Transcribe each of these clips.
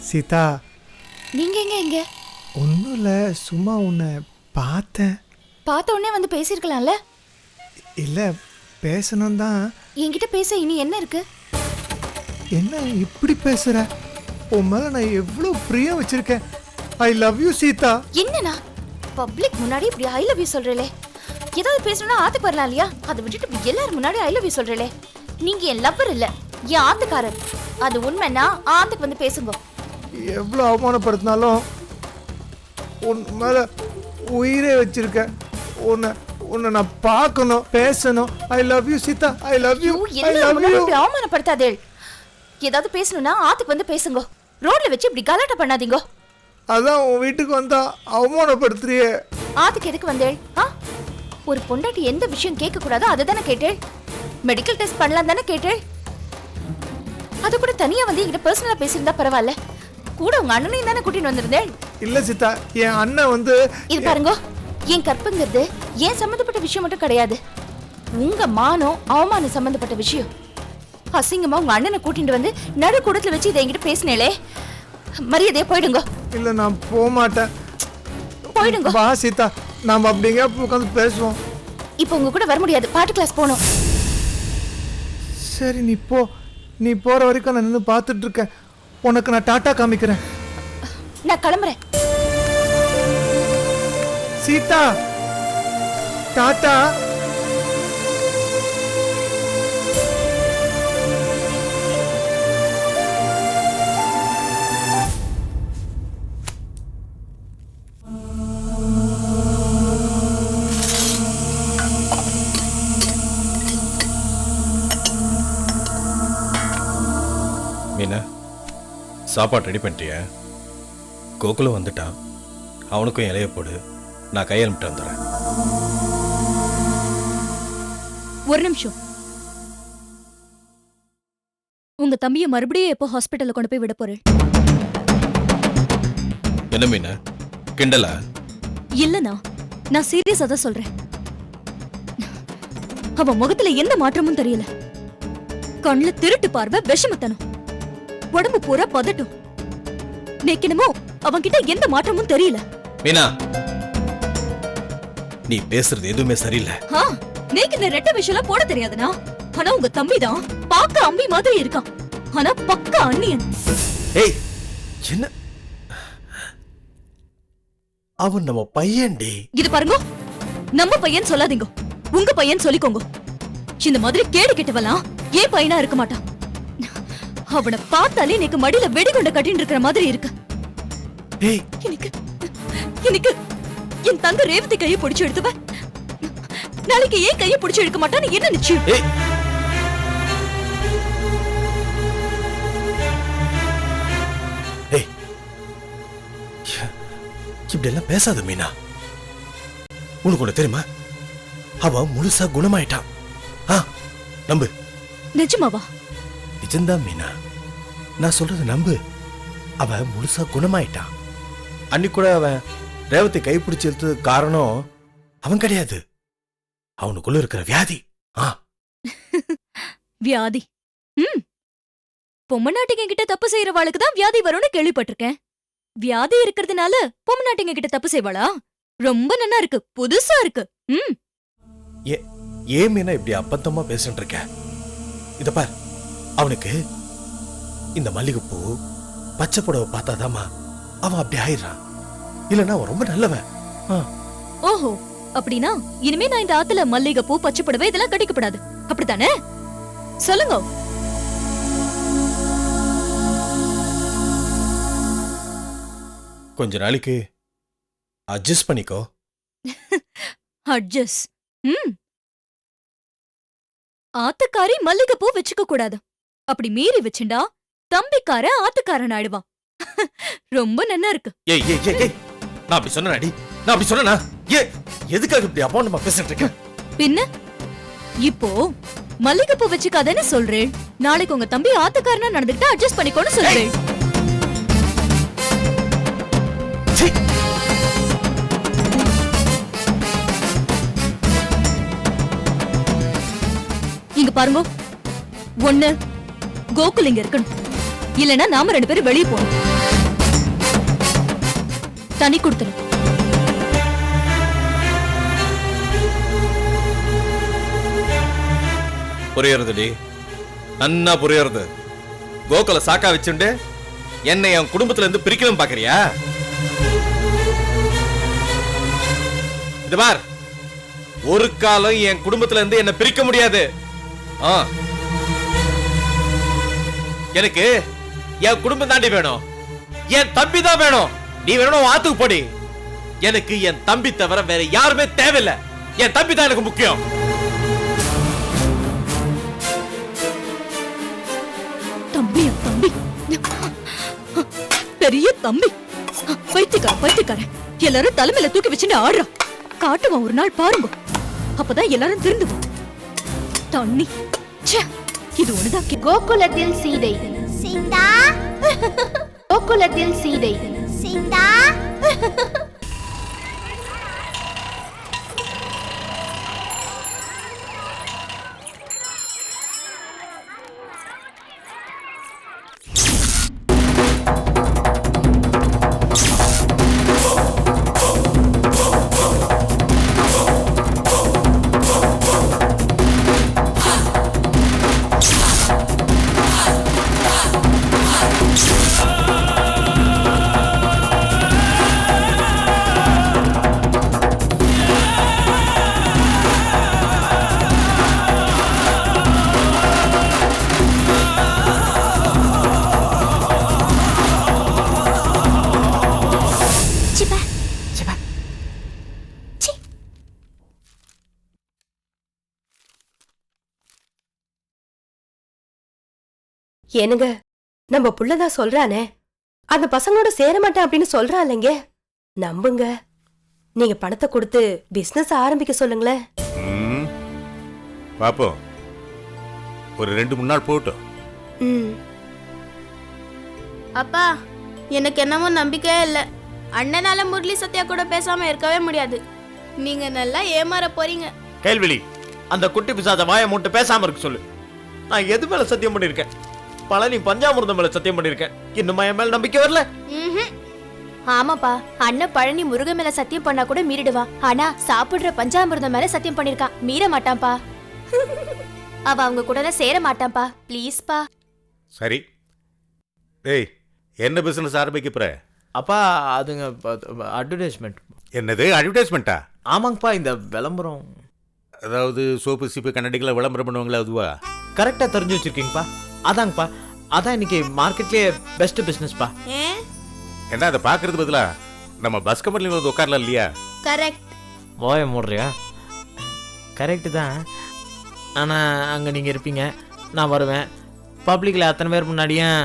சீதா, நீங்க எங்க எங்க? ஒன்றும் இல்லை, சும்மா உன்னை பார்த்தேன். பார்த்த உடனே வந்து பேசியிருக்கலாம்ல? இல்லை, பேசணும் தான். என்கிட்ட பேச இனி என்ன இருக்கு? என்ன இப்படி பேசுற? உன் மேல நான் எவ்வளோ பிரியம் வச்சிருக்கேன். I love you Sita. என்னண்ணா பப்ளிக் முன்னாடி இப்படி ஐ லவ் யூ சொல்றேலே? ஏதாவது பேசணும்னா ஆத்துக்கு வரலாம் இல்லையா? அதை விட்டுட்டு இப்படி எல்லாரும் முன்னாடி ஐ லவ் யூ சொல்றேலே. நீங்க என் லவ்வர் இல்ல, என் ஆத்துக்காரர். அது உண்மைன்னா ஆத்துக்கு வந்து பேசுங்க. எவ்வளோ அவமானப்படுத்தினாலும் உன் மேல உயிரே வச்சிருக்கேன். உன்னை நான் பார்க்கணும், பேசணும். I love you Sita, I love you. அவமானப்படுத்தாதே. ஏதாவது பேசணும்னா ஆத்துக்கு வந்து பேசுங்க. ரோட்ல வச்சு இப்படி கலாட்டா பண்ணாதீங்க. அதான் உன் வீட்டுக்கு வந்தா அவமானப்படுத்துறியே. ஆத்துக்கு எதுக்கு வந்தேள்? ஒரு பொண்டாட்டி எந்த விஷயம் கேட்க கூடாதோ அதை தானே கேட்டேள். மெடிக்கல் டெஸ்ட் பண்ணலாம் தானே கேட்டேள். அது கூட தனியா வந்து என்கிட்ட பர்சனலா பேசியிருந்தா பரவாயில்ல. கூட உங்க அண்ணனையும் தானே கூட்டிட்டு வந்திருந்தேன். இல்ல சீதா, என் அண்ணன் வந்து இது பாருங்க, என் கற்புங்கிறது ஏன் சம்பந்தப்பட்ட விஷயம் மட்டும் கிடையாது. உங்க மானம் அவமானம் சம்பந்தப்பட்ட விஷயம். அசிங்கமா உங்க அண்ணனை கூட்டிட்டு வந்து நடு கூடத்துல வச்சு இதை என்கிட்ட பேசினேலே. மரியாதையா போயிடுங்க. இல்ல, நான் போக மாட்டேன். போயிடுங்க. வா சீதா, நாம அப்படிங்க உட்காந்து பேசுவோம். இப்போ உங்க கூட வர முடியாது, பாட்டு கிளாஸ் போகணும். சரி, நீ போற வரைக்கும் நான் நின்று பார்த்துட்டு இருக்கேன். உனக்கு நான் டாட்டா காமிக்கிறேன். நான் கிளம்புறேன். சீதா, டாட்டா. மீனா, சாப்பாடு ரெடி பண்ணிட்டியா? கோகுலம் வந்துட்டான், அவனுக்கும் இலைய போடு. நான் கையெழுமிட்டு வந்துடுறேன். ஒரு நிமிஷம். உங்க தம்பியை மறுபடியும் எப்போ ஹாஸ்பிட்டல்ல கொண்டு போய் விட போறேன்? என்ன மீனா, கிண்டலா? இல்லனா, நான் சீரியஸா தான் சொல்றேன். அவன் முகத்துல எந்த மாற்றமும் தெரியல. கண்ணுல திருட்டு பார்வை, விஷமத்தனம், உடம்பு பூரா பதட்டும். நேக்கினமோ அவன்கிட்ட எந்த மாற்றமும் தெரியல. மீனா, நீ பேசுறது எதுவுமே சரியில்லை. நேக்கு இந்த ரெட்ட விஷயம் போட தெரியாதுனா? ஆனா உங்க தம்பி தான் பார்க்க அம்பி மாதிரி இருக்கான், ஆனா பக்கா அண்ணியன். ஏய், என்ன? அவன் நம்ம பையன்டி. இது பாருங்க, நம்ம பையன் சொல்லாதீங்க, உங்க பையன் சொல்லிக்கோங்க. இந்த மாதிரி கேடு கெட்டவலாம் ஏன் பையனா இருக்க மாட்டான். அவனை பார்த்தாலே எனக்கு மடியில வெடிகுண்ட கட்டின்னு இருக்கிற மாதிரி இருக்கு. எனக்கு என் தங்க ரேவதி கையை பிடிச்சு எடுத்துவ, நாளைக்கு ஏன் கையை பிடிச்சு எடுக்க மாட்டான்னு என்ன நிச்சயம்? இப்படி எல்லாம் பேசாத மீனா. உனக்கு ஒண்ணு தெரியுமா, அவன் முழுசா குணமாயிட்டான். நம்பு. நிஜமாவா? நிஜம்தான் மீனா. நான் சொல்றது நம்பு. அவன் முழுசா குணமாயிட்டான். அன்னைக்கு கூட அவன் ரேவத்தை கைப்பிடிச்சு இழுத்தது காரணம் அவன் கிடையாது, அவனுக்குள்ள இருக்கிற வியாதி. வியாதி? பொம்மநாட்டிங்க கிட்ட தப்பு செய்யறவாளுக்கு தான் வியாதி வரும்னு கேள்விப்பட்டிருக்கேன். வியாதி இருக்கிறதுனால பொம்மநாட்டிங்க கிட்ட தப்பு செய்வாளா? ரொம்ப நன்னா இருக்கு, புதுசா இருக்கு. ஏன் மீனா இப்படி அப்பத்தமா பேசிட்டு இருக்க? இத பார், அவனுக்கு இந்த மல்லிகைப்பூ பச்சை புடவை பார்த்தாதாமா அவன் அப்படி ஆயிடுறான். இல்லன்னா அவன் ரொம்ப நல்லவன். ஓஹோ, அப்படின்னா இனிமே நான் இந்த ஆத்துல மல்லிகைப்பூ பச்சை புடவை இதெல்லாம் கட்டிக்கப்படாது, அப்படித்தானே? சொல்லுங்க. கொஞ்ச நாளைக்கு அட்ஜஸ்ட் பண்ணிக்கோ. அட்ஜஸ்ட்? ஆத்துக்காரி மல்லிகைப்பூ வச்சுக்க கூடாது. அப்படி மீறி வச்சுண்டா தம்பிக்கார ஆத்துக்காரன் ஆயிடுவான். ரொம்ப நன்னா இருக்கு. ஏய் ஏய் ஏய் ஏய், நான் அப்படி சொன்னேனாடி? நான் அப்படி சொன்னேனா? எதுக்காக இப்படி அபாண்டமா பேசிட்டு இருக்க? பின்ன இப்போ மல்லிகைப்பூ வச்சுக்காதன்னு சொல்றேன். நாளைக்கு உங்க தம்பி ஆத்துக்காரனா நடந்துக்கிட்டா அட்ஜஸ்ட் பண்ணிக்கோன்னு சொல்றேன். இங்க பாருங்க, ஒண்ணு கோகுல் இங்க இருக்கணும், இல்லனா நாம 2 பேரும் வெளியே போகணும். தனி கொடுத்துரும். புரியறதுடி, நன்னா புரியறது. கோகுல சாக்கா வச்சுண்டு என்னை என் குடும்பத்துல இருந்து பிரிக்கணும் பாக்குறியா? இது பார், ஒரு காலம் என் குடும்பத்துல இருந்து என்ன பிரிக்க முடியாது. எனக்கு என் குடும்பம் தாண்டி வேணும், என் தம்பி தான் வேணும். நீ வேணும் ஆத்துக்கு போடி. எனக்கு என் தம்பி தவிர வேற யாருமே தேவையில்லை. என் தம்பி தான் எனக்கு முக்கியம். தம்பி தம்பி, பெரிய தம்பி, பைத்தியக்கார. எல்லாரும் தலைமையில தூக்கி வச்சுட்டு ஆடுறான். காட்டுவான் ஒரு நாள் பாருங்க, அப்பதான் எல்லாரும் திருந்துவோம். தண்ணி இது ஒண்ணுதான். கோகுலத்தில் சீதை சீதா, கோகுலத்தில் சீதை சீதா. ஏனுங்க, நம்ம புள்ளதான் சொல்றானே, அந்த பசங்களோட சேர மாட்டேன் அப்படின்னு சொல்றான் இல்லைங்க, நம்புங்க. நீங்க பணத்தை கொடுத்து பிசினஸ் ஆரம்பிக்க சொல்லுங்களேன். பாப்போம், ஒரு 2-3 நாள் போட்டோம். அப்பா, எனக்கு என்னமோ நம்பிக்கையே இல்லை. அண்ணனால முரளி சத்யா கூட பேசாம இருக்கவே முடியாது. நீங்க நல்லா ஏமாற போறீங்க. கேள்விலி, அந்த குட்டி பிசாச வாயை மூட்டு பேசாம இருக்க சொல்லு. நான் எது மேல சத்தியம் பண்ணிருக்கேன்? பழனி பஞ்சாமிர்தம் மேல சத்தியம் பண்ணிருக்கேன். இன்னும் என் மேல நம்பிக்கை வரல? ஆமாப்பா, அண்ணன் பழனி முருகன் மேல சத்தியம் பண்ணா கூட மீறிடுவான். ஆனா சாப்பிடுற பஞ்சாமிர்தம் மேல சத்தியம் பண்ணிருக்கான், மீற மாட்டான்பா. அவ அவங்க கூட சேர மாட்டான்பா, ப்ளீஸ் பா. சரி, டேய், என்ன பிசினஸ் ஆரம்பிக்க போற? அப்பா, அதுங்க அட்வர்டைஸ்மெண்ட். என்னது அட்வர்டைஸ்மெண்ட்டா? ஆமாங்கப்பா, இந்த விளம்பரம். அதாவது சோப்பு சீப்பு கண்ணாடிகளை விளம்பரம் பண்ணுவாங்களா, அதுவா? கரெக்டா தெரிஞ்சு வச்சிருக்கீங்கப்பா. அதாங்கப்பா, அதான் இன்னைக்கு மார்க்கெட்லயே பெஸ்ட் பிசினஸ்ப்பா. என்ன அதை பாக்குறது பதிலா நம்ம பஸ் கம்பெனில வந்து உட்காரலாம் இல்லையா? கரெக்ட். வாய மூடுறியா? கரெக்டு தான். ஆனா அங்க நீங்க இருப்பீங்க, நான் வருவேன். பப்ளிக்ல அத்தனை பேர் முன்னாடியும்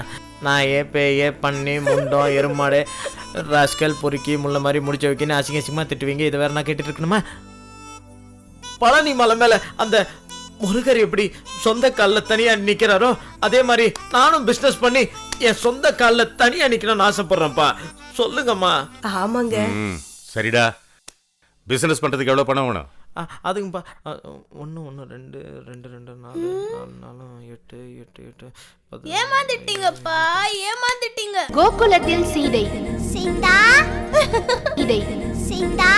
நான் ஏ பண்ணி முண்டம் எருமாடு ரஸ்கல் பொறுக்கி முள்ள மாதிரி முடிச்ச வைக்கின்னு அசிங்க அசிங்கமா திட்டுவீங்க. இதை வேற நான் கேட்டுட்டு இருக்கணுமா? பழனி மலை மேல அந்த முருகர் எப்படி சொந்த கால்ல தனியா நிக்கிறாரோ அதே மாதிரி நானும் பிசினஸ் பண்ணி என் சொந்த கால்ல தனியா நிக்கணும்னு ஆசைப்படுறேன்ப்பா. சொல்லுங்கம்மா. ஆமாங்க. சரிடா, பிசினஸ் பண்றதுக்கு எவ்வளவு பணம் வேணும்? அதுங்கப்பா 1 1 2 2 2 4 4 8 8 8 ஏமாந்துட்டீங்கப்பா, ஏமாந்துட்டீங்க. கோகுலத்தில் சீதை சீதா இதை சீதா.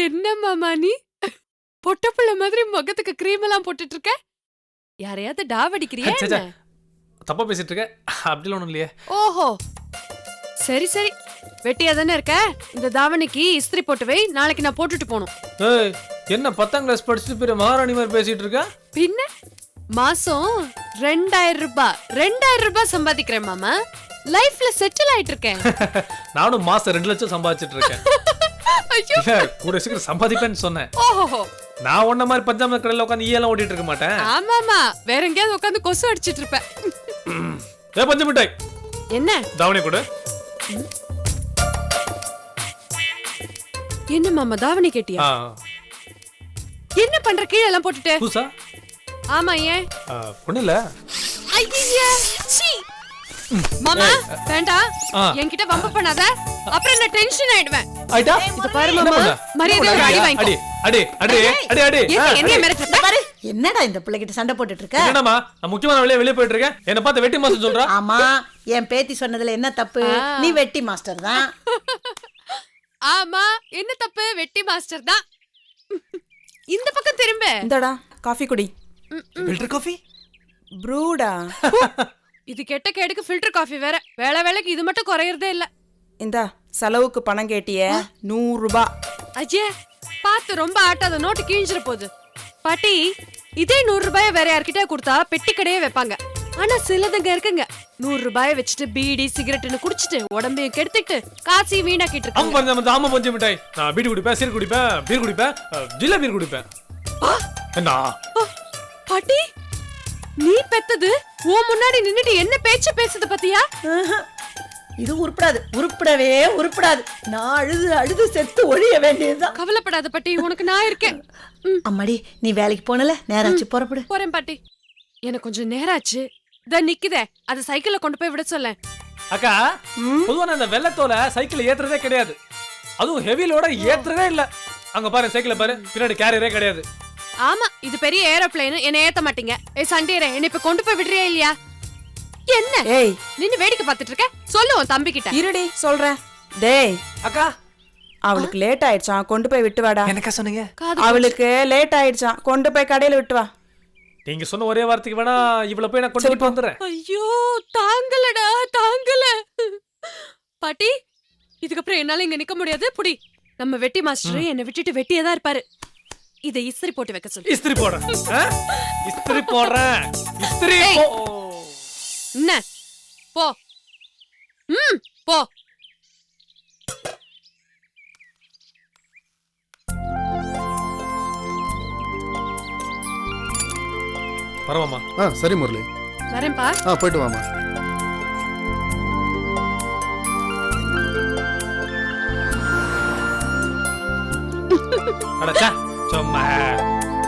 என்ன மாமா நீ பொட்டப்புள்ள மாதிரி முகத்துக்கு கிரீம் எல்லாம் போட்டுட்டு இருக்க? யாரையாவது டாவடிக்கிறியா? தப்பா பேசிட்டு இருக்க? அப்படிலாம் ஒண்ணும் இல்லையே. ஓஹோ, சரி சரி, வெட்டியா தானே இருக்க. இந்த தாவணிக்கு இஸ்திரி போட்டு வை, நாளைக்கு நான் போட்டுட்டு போகணும். ஏய், என்ன 10ஆம் கிளாஸ் படிச்சுட்டு பெரிய மகாராணி மாதிரி பேசிட்டு இருக்க? பின்ன மாசம் 2000 ரூபாய் சம்பாதிக்கிறேன் மாமா. லைஃப்ல செட்டில் ஆயிட்டு இருக்கேன். நானும் மாசம் 2 லட்சம் சம்பாதிச்சிட்டு இருக்கேன். இல்ல, கூட சீக்கிரம் சம்பாதிப்பேன்னு சொன்னேன். ஓஹோ, நான் ஒன்ன மாதிரி பஞ்சாம கடையில உட்காந்து ஈயெல்லாம் ஓட்டிட்டு இருக்க மாட்டேன். ஆமாமா, வேற எங்கேயாவது உட்காந்து கொசு அடிச்சிட்டு இருப்பேன். ஏ பஞ்சு மிட்டாய், என்ன தாவணி கொடு. என்ன மாமா தாவணி கேட்டியா? என்ன பண்ற? கீழே எல்லாம் போட்டுட்டு. பூசா? ஆமா, ஏன்? ஒண்ணு இல்ல. ஐயே, சீ. மாமா வேண்டாம், என்கிட்ட வம்ப பண்ணாத, அப்புறம் நான் டென்ஷன் ஆயிடுவேன். ஐடா, இத பாரு மாமா, மரியாதையா ஒரு அடி வாங்கிக்கோ. அடி அடி அடி அடி அடி. என்ன மிரட்டற பாரு? என்னடா இந்த பிள்ளைகிட்ட சண்டை போட்டுட்டு இருக்க? என்னமா, நான் முக்கியமான வெளிய போயிட்டு இருக்கேன். என்ன பார்த்து வெட்டி மாஸ்டர் சொல்றா? ஆமா, என் பேத்தி சொன்னதுல என்ன தப்பு? நீ வெட்டி மாஸ்டர் தான். ஆமா, என்ன தப்பு? வெட்டி மாஸ்டர் தான். இந்த பக்கம் திரும்ப. இந்தடா காஃபி குடி. Filter coffee? ப்ரூடா. இது கெட்ட கேடுக்கு ஃபில்டர் காஃபி வேற. வேளைக்கு இது மட்டும் குறையறதே இல்ல. இந்தா செலவுக்கு பணம் கேட்டியே, 100 ரூபாய். அஜே, பார்த்து ரொம்ப ஆட்டாத, நோட்டு கிழிஞ்சிர போகுது. பாட்டி, இதே 100 ரூபாய வேற யார்கிட்ட கொடுத்தா பெட்டி கடையே வைப்பாங்க. ஆனா சிலதுங்க இருக்குங்க 100 ரூபாய வச்சுட்டு பீடி சிகரெட்னு குடிச்சிட்டு உடம்பையும் கெடுத்துட்டு காசையும் வீணாக்கிட்டு இருக்காங்க. ஆமா பஞ்சு மிட்டாய், நான் பீடி குடிப்பேன், சீர் குடிப்பேன், பீர் குடிப்பேன், ஜில்லா பீர் குடிப்பேன். என்ன பாட்டி, நீ பெத்தது உன் முன்னாடி நின்னுட்டு என்ன பேச்சு பேசுது பத்தியா? இது உருப்படவே உருப்படாது. நான் அழுது செத்து ஒழிய வேண்டியதுதான். கவலைப்படாத பாட்டி, உனக்கு நான் இருக்கேன். அம்மாடி, நீ வேலைக்கு போனல, நேராச்சு புறப்படு. போறேன் பாட்டி, எனக்கு கொஞ்சம் நேராச்சு. இத நிக்குதே, அத சைக்கிள்ல கொண்டு போய் விட சொல்ல. அக்கா, பொதுவா அந்த வெள்ளத்தோல சைக்கிள் ஏத்துறதே கிடையாது. அதுவும் ஹெவிலோட ஏத்துறதே இல்ல. அங்க பாரு, சைக்கிள பாரு, பின்னாடி கேரியரே கிடையாது. ஆமா, இது பெரிய ஏரோப்ளேன், என்ன ஏத்த மாட்டீங்க. சண்டேரே, என்ன இப்ப கொண்டு போய் விடுறியா இல்லையா? என்ன ஏய், நின்னு வேடிக்கை பார்த்துட்டு இருக்க? சொல்லு உன் தம்பி கிட்ட. இருடி சொல்றேன். டேய் அக்கா, அவளுக்கு லேட் ஆயிடுச்சான், கொண்டு போய் விட்டு வாடா. என்னக்கா சொன்னீங்க? அவளுக்கு லேட் ஆயிடுச்சான், கொண்டு போய் கடையில விட்டு வா. நீங்க சொன்ன ஒரே வார்த்தைக்கு வேணா இவ்வளவு போய் நான் கொண்டு வந்துறேன். ஐயோ, தாங்கலடா, தாங்கல. பாட்டி, இதுக்கப்புறம் என்னால இங்க நிக்க முடியாது. புடி, நம்ம வெட்டி மாஸ்டர் என்ன விட்டுட்டு வெட்டியே தான் இருப்பாரு. இத இஸ்திரி போட்டு வைக்க சொல்லு. இஸ்திரி போடுறேன், இஸ்திரி போடுறேன், இஸ்திரி. என்ன போ, போ. பரவாமா? சரி முரளி, வரேன்பா. போயிட்டு வாமா. அடச்சா, சும்மா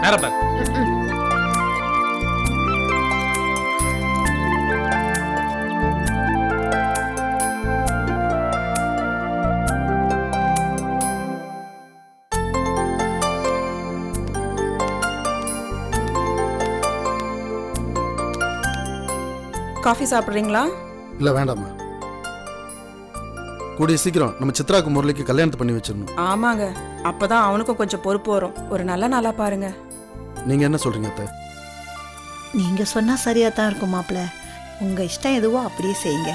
நேரம் பாரு. காஃபி சாப்பிடுறீங்களா? இல்ல வேண்டாமா, கூடிய சீக்கிரம் நம்ம சித்ராக்கு முரளிக்கு கல்யாணத்தை பண்ணி வச்சிடணும். ஆமாங்க, அப்பதான் அவனுக்கும் கொஞ்சம் பொறுப்பு வரும். ஒரு நல்ல நாளா பாருங்க. நீங்க என்ன சொல்றீங்க அத்தை? நீங்க சொன்னா சரியா தான் இருக்கும் மாப்பிள்ள. உங்க இஷ்டம் எதுவோ அப்படியே செய்யுங்க.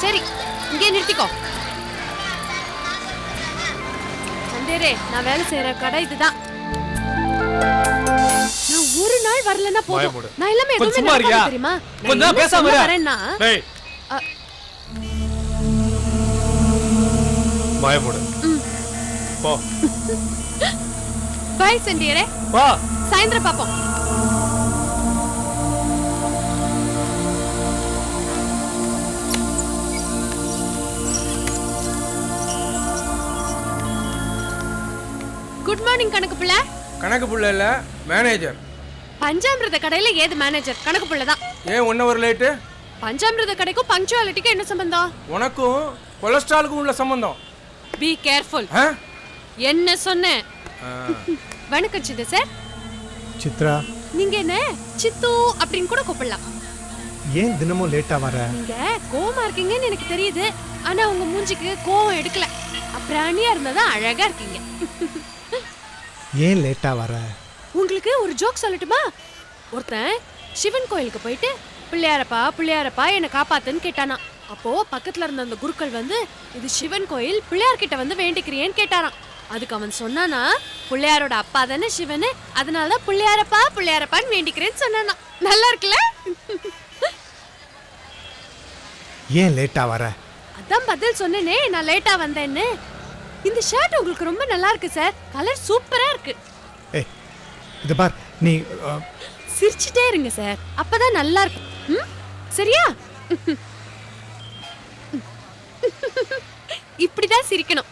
சரி, இங்கே நிறுத்திக்கோ. சந்தேரே, நான் வேலை செய்யற கடை இதுதான். நான் ஒரு நாள் வரலன்னா போதும். நான் எல்லாமே கொஞ்சம் எதுவுமே சும்மா இருக்கியா? நடக்காது தெரியுமா? கொஞ்ச நேரம் பேசாம இரு. வரேன்னா டேய் வாய மூடு. போ பை சந்தேரே. வா. சாயந்தரம் பாப்போம். குட் மார்னிங் கணக்கு பிள்ளை. கணக்கு புள்ள இல்ல மேனேஜர். பஞ்சாமிரத கடையில ஏது மேனேஜர்? கணக்கு பிள்ளை தான். ஏன் 1 hour லேட்டு? பஞ்சாமிரத கடைக்கும் பங்க்சுவாலிட்டிக்கும் என்ன சம்பந்தம்? உனக்கும் கொலஸ்ட்ராலுக்கும் உள்ள சம்பந்தம். Be careful. என்ன சொன்னேன்? வணக்கம் சித்து சார். சித்ரா, நீங்க என்ன சித்து அப்படின்னு கூட கூப்பிடலாம். ஏன் தினமும் லேட்டா வர? நீங்க கோவமா இருக்கீங்கன்னு எனக்கு தெரியுது. ஆனா உங்க மூஞ்சிக்கு கோவம் எடுக்கல. அப்ராணியா இருந்தாதான் அழகா இருக்கீங்க. ஏன் லேட்டா வர? உங்களுக்கு ஒரு ஜோக் சொல்லட்டுமா? ஒருத்தன் சிவன் கோயிலுக்கு போயிட்டு பிள்ளையாரப்பா பிள்ளையாரப்பா என்னை காப்பாத்துன்னு கேட்டானா. அப்போ பக்கத்துல இருந்த அந்த குருக்கள் வந்து, இது சிவன் கோயில், பிள்ளையார் கிட்ட வந்து வேண்டிக்கிறியேன்னு கேட்டாராம். அதுக்கு அவன் சொன்னானா, பிள்ளையாரோட அப்பா தானே சிவனு, அதனாலதான் பிள்ளையாரப்பா பிள்ளையாரப்பான்னு வேண்டிக்கிறேன்னு சொன்னானா. நல்லா இருக்குல்ல? ஏன் லேட்டா வர? அதான் பதில் சொன்னேனே, நான் லேட்டா வந்தேன்னு. இந்த ஷர்ட் உங்களுக்கு ரொம்ப நல்லா இருக்கு சார். கலர் சூப்பரா இருக்கு. ஏய், இது பார், நீ சிரிச்சிட்டே இருங்க சார், அப்பதான் நல்லா இருக்கும். சரியா? இப்படிதான் சிரிக்கணும்.